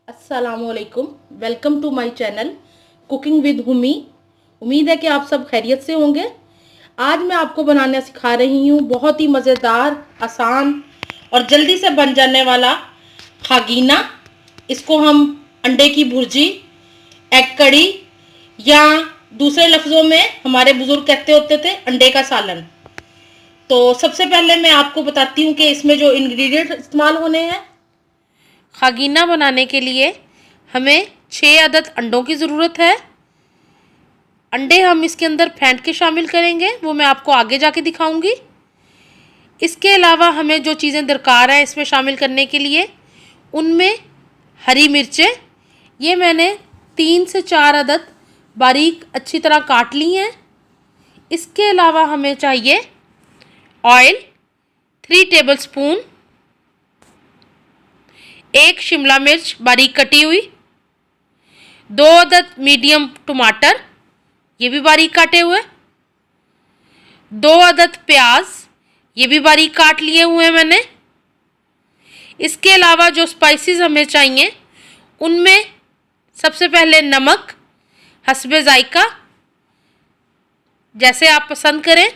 अस्सलामुअलैकुम। Welcome to my channel cooking with Humi. उम्मीद है कि आप सब खैरियत से होंगे। आज मैं आपको बनाना सिखा रही हूँ बहुत ही मज़ेदार, आसान और जल्दी से बन जाने वाला खागीना। इसको हम अंडे की भुर्जी, एग कड़ी या दूसरे लफ्ज़ों में हमारे बुज़ुर्ग कहते होते थे अंडे का सालन। तो सबसे पहले मैं आपको बताती हूँ कि इसमें जो इंग्रेडिएंट इस्तेमाल होने हैं। खागीना बनाने के लिए हमें 6 अदद अंडों की ज़रूरत है। अंडे हम इसके अंदर फेंट के शामिल करेंगे, वो मैं आपको आगे जाके दिखाऊंगी। इसके अलावा हमें जो चीज़ें दरकार है इसमें शामिल करने के लिए, उनमें हरी मिर्चें, ये मैंने 3 से 4 अदद बारीक अच्छी तरह काट ली हैं। इसके अलावा हमें चाहिए ऑयल 3 टेबलस्पून, 1 शिमला मिर्च बारीक कटी हुई, 2 अदद मीडियम टमाटर ये भी बारीक काटे हुए, 2 अदद प्याज ये भी बारीक काट लिए हुए हैं मैंने। इसके अलावा जो स्पाइसेस हमें चाहिए उनमें सबसे पहले नमक हस्बे जायका, जैसे आप पसंद करें,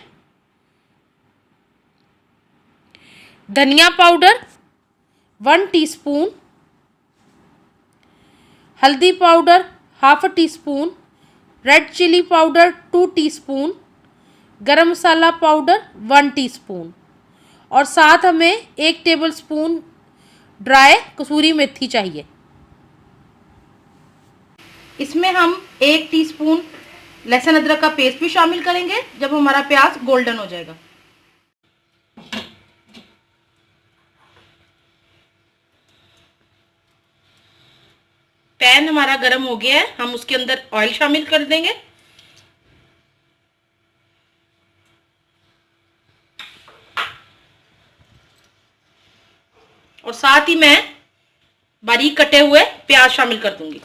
धनिया पाउडर 1 टीस्पून, हल्दी powder half teaspoon, red chilli powder 2 teaspoon, garam masala powder 1 teaspoon और साथ हमें 1 टेबलस्पून ड्राई कसूरी मेथी चाहिए। इसमें हम 1 टीस्पून लहसुन अदरक का पेस्ट भी शामिल करेंगे जब हमारा प्याज गोल्डन हो जाएगा। पैन हमारा गर्म हो गया है, हम उसके अंदर ऑयल शामिल कर देंगे। और साथ ही मैं बारीक कटे हुए प्याज शामिल कर दूंगी।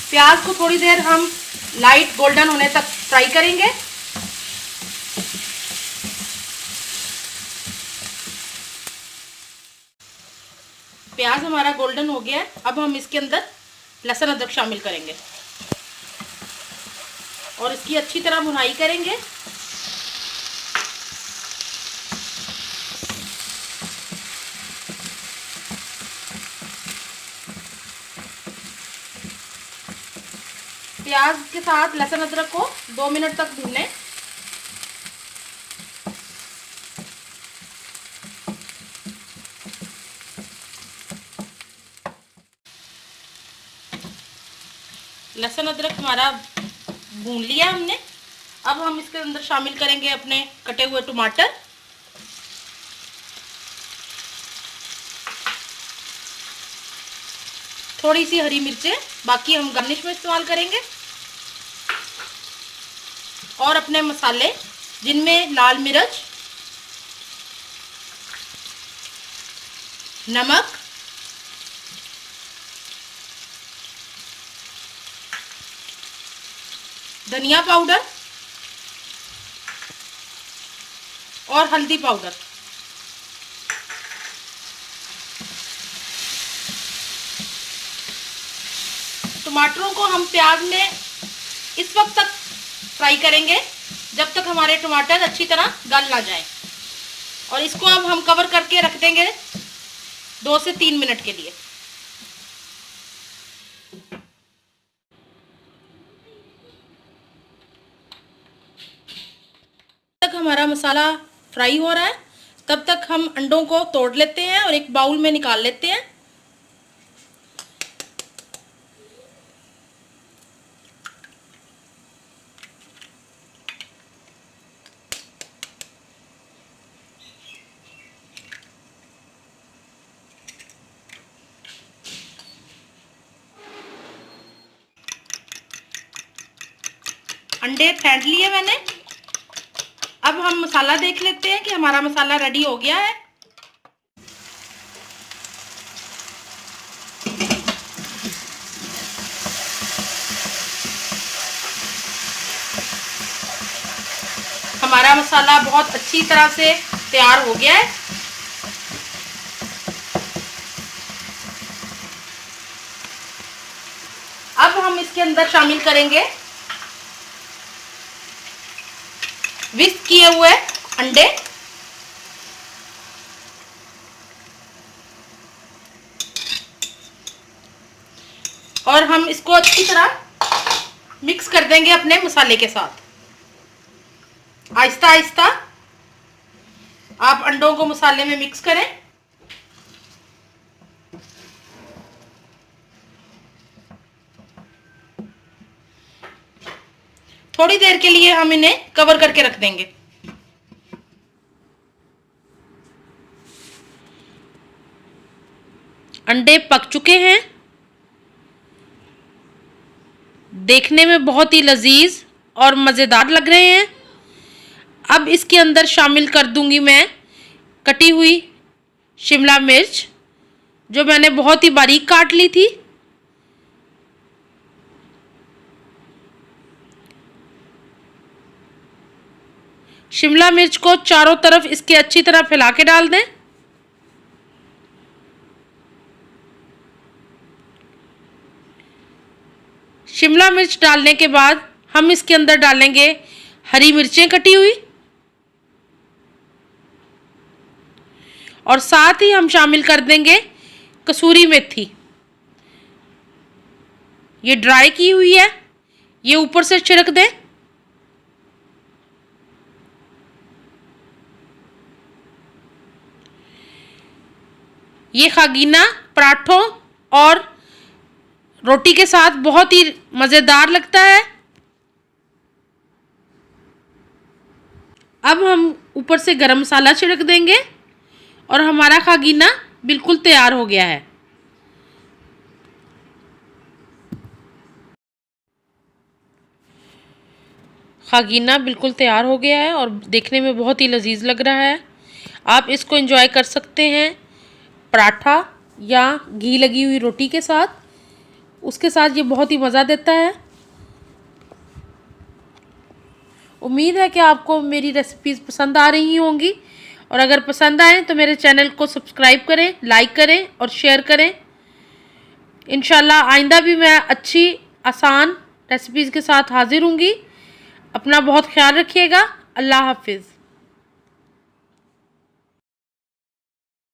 प्याज को थोड़ी देर हम लाइट गोल्डन होने तक फ्राई करेंगे। प्याज हमारा गोल्डन हो गया है, अब हम इसके अंदर लहसुन अदरक शामिल करेंगे और इसकी अच्छी तरह भुनाई करेंगे। प्याज के साथ लहसुन अदरक को 2 मिनट तक भून लें। लहसुन अदरक हमारा भून लिया हमने। अब हम इसके अंदर शामिल करेंगे अपने कटे हुए टमाटर, थोड़ी सी हरी मिर्चें, बाकी हम गार्निश में इस्तेमाल करेंगे, और अपने मसाले जिनमें लाल मिर्च, नमक, धनिया पाउडर और हल्दी पाउडर। टमाटरों को हम प्याज में इस वक्त तक फ्राई करेंगे जब तक हमारे टमाटर अच्छी तरह गल ना जाए, और इसको अब हम कवर करके रख देंगे 2 से 3 मिनट के लिए। तक हमारा मसाला फ्राई हो रहा है, तब तक हम अंडों को तोड़ लेते हैं और एक बाउल में निकाल लेते हैं। अंडे फेंट लिए मैंने। अब हम मसाला देख लेते हैं कि हमारा मसाला रेडी हो गया है। हमारा मसाला बहुत अच्छी तरह से तैयार हो गया है। अब हम इसके अंदर शामिल करेंगे विस्क किए हुए अंडे। और हम इसको अच्छी तरह मिक्स कर देंगे अपने मसाले के साथ। आहिस्ता आहिस्ता आप अंडों को मसाले में मिक्स करें। थोड़ी देर के लिए हम इन्हें कवर करके रख देंगे। अंडे पक चुके हैं, देखने में बहुत ही लजीज और मज़ेदार लग रहे हैं। अब इसके अंदर शामिल कर दूंगी मैं कटी हुई शिमला मिर्च, जो मैंने बहुत ही बारीक काट ली थी। शिमला मिर्च को चारों तरफ इसके अच्छी तरह फैला के डाल दें। शिमला मिर्च डालने के बाद हम इसके अंदर डालेंगे हरी मिर्चें कटी हुई, और साथ ही हम शामिल कर देंगे कसूरी मेथी। ये ड्राई की हुई है, ये ऊपर से छिड़क दें। ये खागीना पराठों और रोटी के साथ बहुत ही मज़ेदार लगता है। अब हम ऊपर से गरम मसाला छिड़क देंगे और हमारा खागीना बिल्कुल तैयार हो गया है। खागीना बिल्कुल तैयार हो गया है और देखने में बहुत ही लजीज लग रहा है। आप इसको एंजॉय कर सकते हैं पराठा या घी लगी हुई रोटी के साथ। उसके साथ ये बहुत ही मज़ा देता है। उम्मीद है कि आपको मेरी रेसिपीज़ पसंद आ रही होंगी, और अगर पसंद आए तो मेरे चैनल को सब्सक्राइब करें, लाइक करें और शेयर करें। इंशाल्लाह आइंदा भी मैं अच्छी आसान रेसिपीज़ के साथ हाजिर होंगी। अपना बहुत ख्याल रखिएगा। अल्लाह हाफिज़।